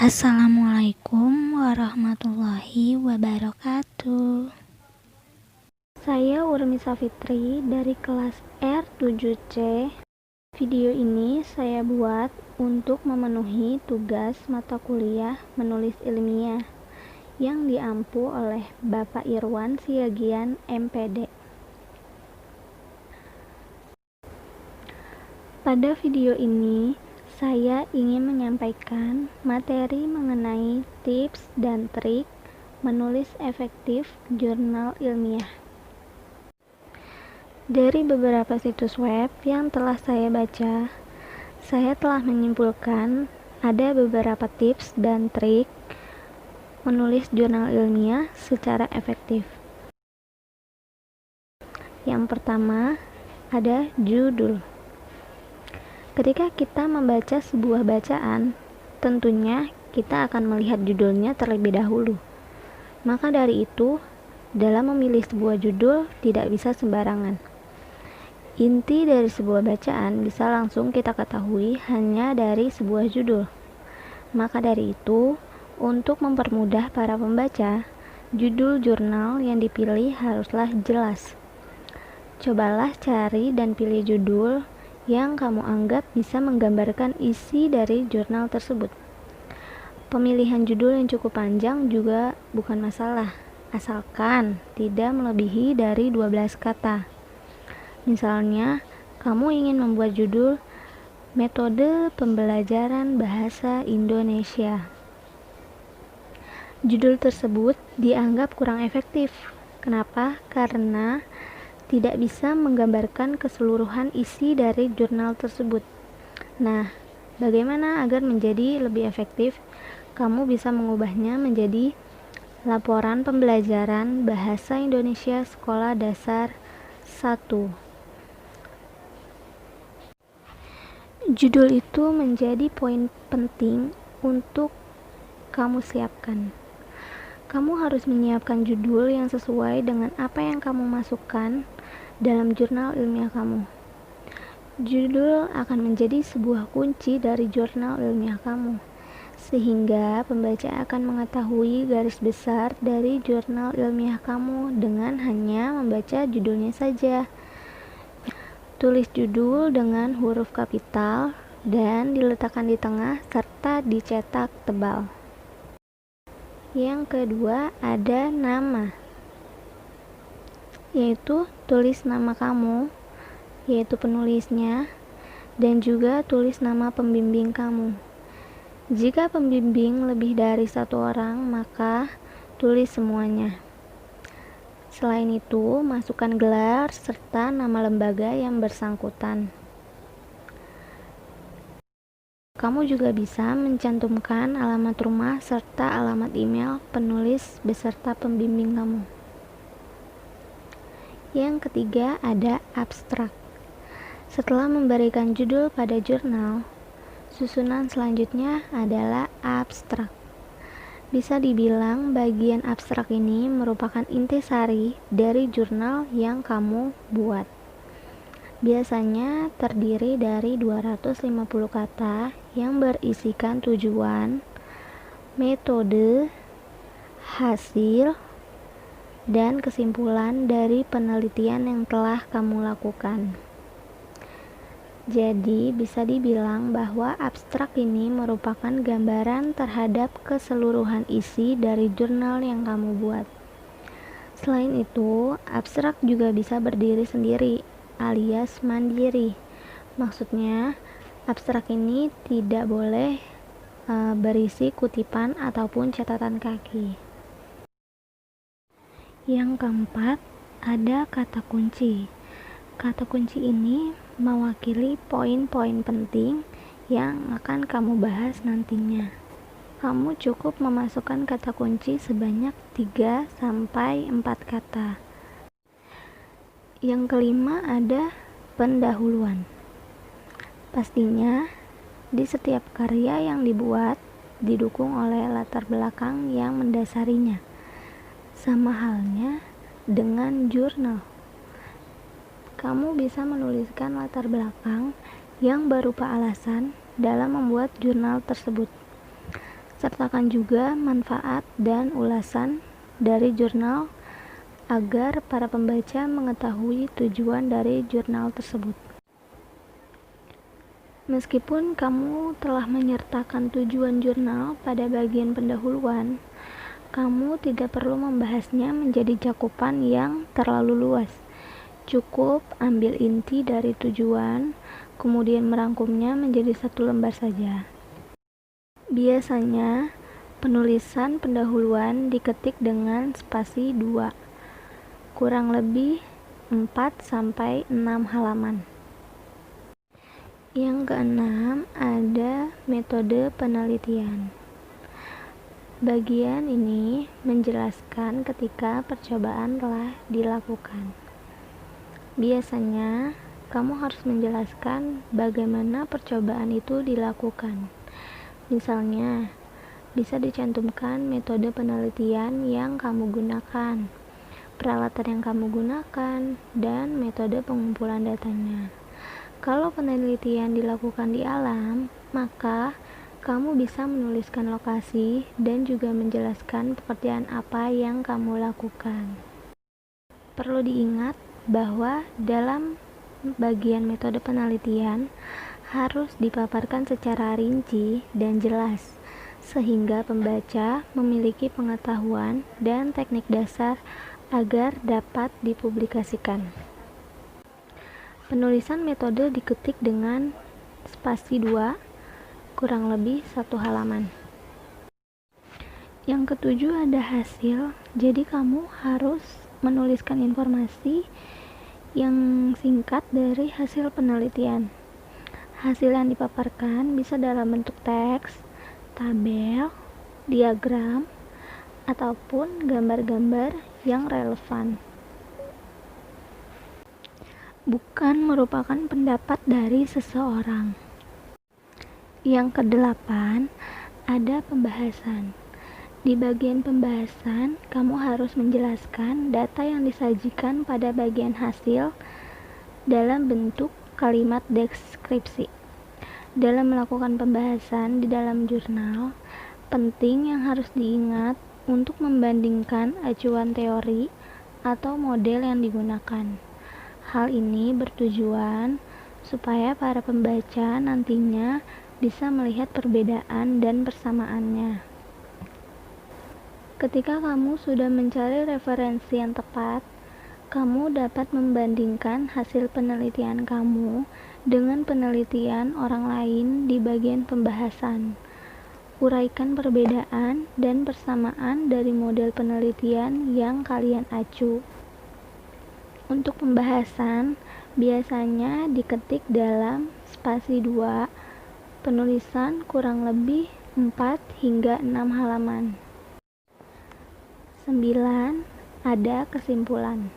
Assalamualaikum warahmatullahi wabarakatuh. Saya Urmi Safitri dari kelas R7C. Video ini saya buat untuk memenuhi tugas mata kuliah menulis ilmiah yang diampu oleh Bapak Irwan Siagian MPD. Pada video ini saya ingin menyampaikan materi mengenai tips dan trik menulis efektif jurnal ilmiah. Dari beberapa situs web yang telah saya baca, saya telah menyimpulkan ada beberapa tips dan trik menulis jurnal ilmiah secara efektif. Yang pertama, ada judul. Ketika kita membaca sebuah bacaan, tentunya kita akan melihat judulnya terlebih dahulu. Maka dari itu, dalam memilih sebuah judul tidak bisa sembarangan. Inti dari sebuah bacaan bisa langsung kita ketahui hanya dari sebuah judul. Maka dari itu, untuk mempermudah para pembaca, judul jurnal yang dipilih haruslah jelas. Cobalah cari dan pilih judul yang kamu anggap bisa menggambarkan isi dari jurnal tersebut. Pemilihan judul yang cukup panjang juga bukan masalah, asalkan tidak melebihi dari 12 kata. Misalnya, kamu ingin membuat judul Metode Pembelajaran Bahasa Indonesia. Judul tersebut dianggap kurang efektif. Kenapa? Karena tidak bisa menggambarkan keseluruhan isi dari jurnal tersebut. Nah, bagaimana agar menjadi lebih efektif? Kamu bisa mengubahnya menjadi Laporan Pembelajaran Bahasa Indonesia Sekolah Dasar 1. Judul itu menjadi poin penting untuk kamu siapkan. Kamu harus menyiapkan judul yang sesuai dengan apa yang kamu masukkan dalam jurnal ilmiah kamu. Judul akan menjadi sebuah kunci dari jurnal ilmiah kamu, sehingga pembaca akan mengetahui garis besar dari jurnal ilmiah kamu dengan hanya membaca judulnya saja. Tulis judul dengan huruf kapital dan diletakkan di tengah serta dicetak tebal. Yang kedua ada nama, yaitu tulis nama kamu, yaitu penulisnya, dan juga tulis nama pembimbing kamu. Jika pembimbing lebih dari satu orang, maka tulis semuanya. Selain itu, masukkan gelar serta nama lembaga yang bersangkutan. Kamu juga bisa mencantumkan alamat rumah serta alamat email penulis beserta pembimbing kamu. Yang ketiga ada abstrak. Setelah memberikan judul pada jurnal, susunan selanjutnya adalah abstrak. Bisa dibilang bagian abstrak ini merupakan intisari dari jurnal yang kamu buat. Biasanya terdiri dari 250 kata yang berisikan tujuan, metode, hasil, dan kesimpulan dari penelitian yang telah kamu lakukan. Jadi bisa dibilang bahwa abstrak ini merupakan gambaran terhadap keseluruhan isi dari jurnal yang kamu buat. Selain itu, abstrak juga bisa berdiri sendiri alias mandiri. Maksudnya, abstrak ini tidak boleh berisi kutipan ataupun catatan kaki. Yang keempat, ada kata kunci. Kata kunci ini mewakili poin-poin penting yang akan kamu bahas nantinya. Kamu cukup memasukkan kata kunci sebanyak 3-4 kata. Yang kelima ada pendahuluan. Pastinya di setiap karya yang dibuat didukung oleh latar belakang yang mendasarinya. Sama halnya dengan jurnal. Kamu bisa menuliskan latar belakang yang berupa alasan dalam membuat jurnal tersebut. Sertakan juga manfaat dan ulasan dari jurnal agar para pembaca mengetahui tujuan dari jurnal tersebut. Meskipun kamu telah menyertakan tujuan jurnal pada bagian pendahuluan, kamu tidak perlu membahasnya menjadi cakupan yang terlalu luas. Cukup ambil inti dari tujuan, kemudian merangkumnya menjadi satu lembar saja. Biasanya, penulisan pendahuluan diketik dengan spasi 2, kurang lebih 4-6 halaman. Yang keenam, ada metode penelitian. Bagian ini menjelaskan ketika percobaan telah dilakukan. Biasanya, kamu harus menjelaskan bagaimana percobaan itu dilakukan. Misalnya, bisa dicantumkan metode penelitian yang kamu gunakan, peralatan yang kamu gunakan, dan metode pengumpulan datanya. Kalau penelitian dilakukan di alam, maka kamu bisa menuliskan lokasi dan juga menjelaskan pekerjaan apa yang kamu lakukan. Perlu diingat bahwa dalam bagian metode penelitian harus dipaparkan secara rinci dan jelas, sehingga pembaca memiliki pengetahuan dan teknik dasar agar dapat dipublikasikan. Penulisan metode diketik dengan spasi 2, kurang lebih 1 halaman. Yang ketujuh, ada hasil. Jadi kamu harus menuliskan informasi yang singkat dari hasil penelitian. Hasil yang dipaparkan bisa dalam bentuk teks, tabel, diagram, ataupun gambar-gambar yang relevan. Bukan merupakan pendapat dari seseorang. Yang kedelapan, ada pembahasan. Di bagian pembahasan, kamu harus menjelaskan data yang disajikan pada bagian hasil dalam bentuk kalimat deskripsi. Dalam melakukan pembahasan di dalam jurnal, penting yang harus diingat untuk membandingkan acuan teori atau model yang digunakan. Hal ini bertujuan supaya para pembaca nantinya bisa melihat perbedaan dan persamaannya. Ketika kamu sudah mencari referensi yang tepat, kamu dapat membandingkan hasil penelitian kamu dengan penelitian orang lain di bagian pembahasan. Uraikan perbedaan dan persamaan dari model penelitian yang kalian acu. Untuk pembahasan, biasanya diketik dalam spasi 2, penulisan kurang lebih 4-6 halaman. 9. Ada kesimpulan.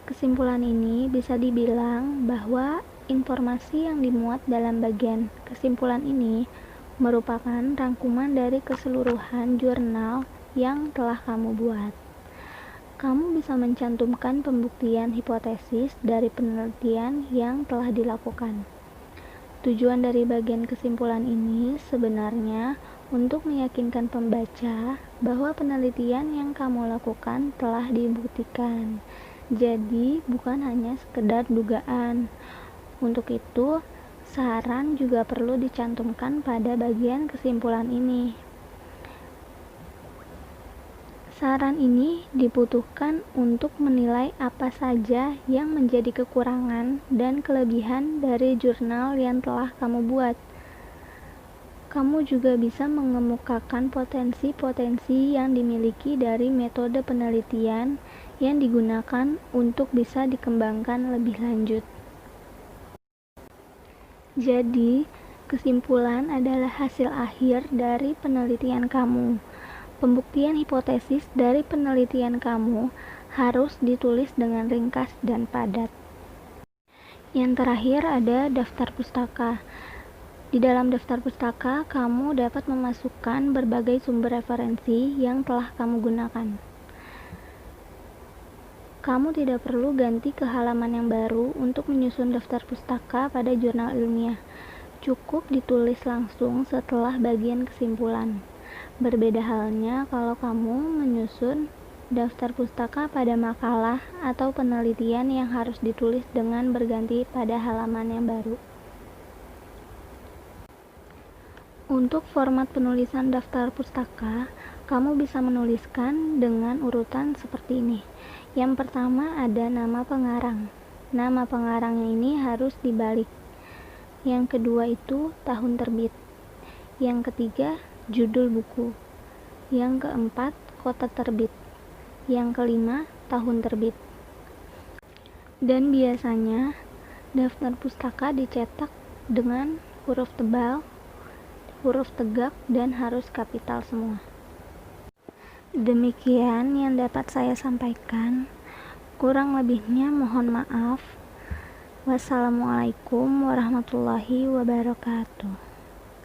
Kesimpulan ini bisa dibilang bahwa informasi yang dimuat dalam bagian kesimpulan ini merupakan rangkuman dari keseluruhan jurnal yang telah kamu buat. Kamu bisa mencantumkan pembuktian hipotesis dari penelitian yang telah dilakukan. Tujuan dari bagian kesimpulan ini sebenarnya untuk meyakinkan pembaca bahwa penelitian yang kamu lakukan telah dibuktikan. Jadi, bukan hanya sekedar dugaan. Untuk itu, saran juga perlu dicantumkan pada bagian kesimpulan ini. Saran ini dibutuhkan untuk menilai apa saja yang menjadi kekurangan dan kelebihan dari jurnal yang telah kamu buat. Kamu juga bisa mengemukakan potensi-potensi yang dimiliki dari metode penelitian yang digunakan untuk bisa dikembangkan lebih lanjut. Jadi, kesimpulan adalah hasil akhir dari penelitian kamu. Pembuktian hipotesis dari penelitian kamu harus ditulis dengan ringkas dan padat. Yang terakhir ada daftar pustaka. Di dalam daftar pustaka, kamu dapat memasukkan berbagai sumber referensi yang telah kamu gunakan. Kamu tidak perlu ganti ke halaman yang baru untuk menyusun daftar pustaka pada jurnal ilmiah. Cukup ditulis langsung setelah bagian kesimpulan. Berbeda halnya kalau kamu menyusun daftar pustaka pada makalah atau penelitian yang harus ditulis dengan berganti pada halaman yang baru. Untuk format penulisan daftar pustaka, kamu bisa menuliskan dengan urutan seperti ini. Yang pertama ada nama pengarang. Nama pengarangnya ini harus dibalik. Yang kedua itu tahun terbit. Yang ketiga judul buku. Yang keempat kota terbit. Yang kelima tahun terbit. Dan biasanya daftar pustaka dicetak dengan huruf tebal, huruf tegak, dan harus kapital semua. Demikian yang dapat saya sampaikan. Kurang lebihnya mohon maaf. Wassalamualaikum warahmatullahi wabarakatuh.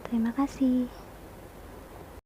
Terima kasih.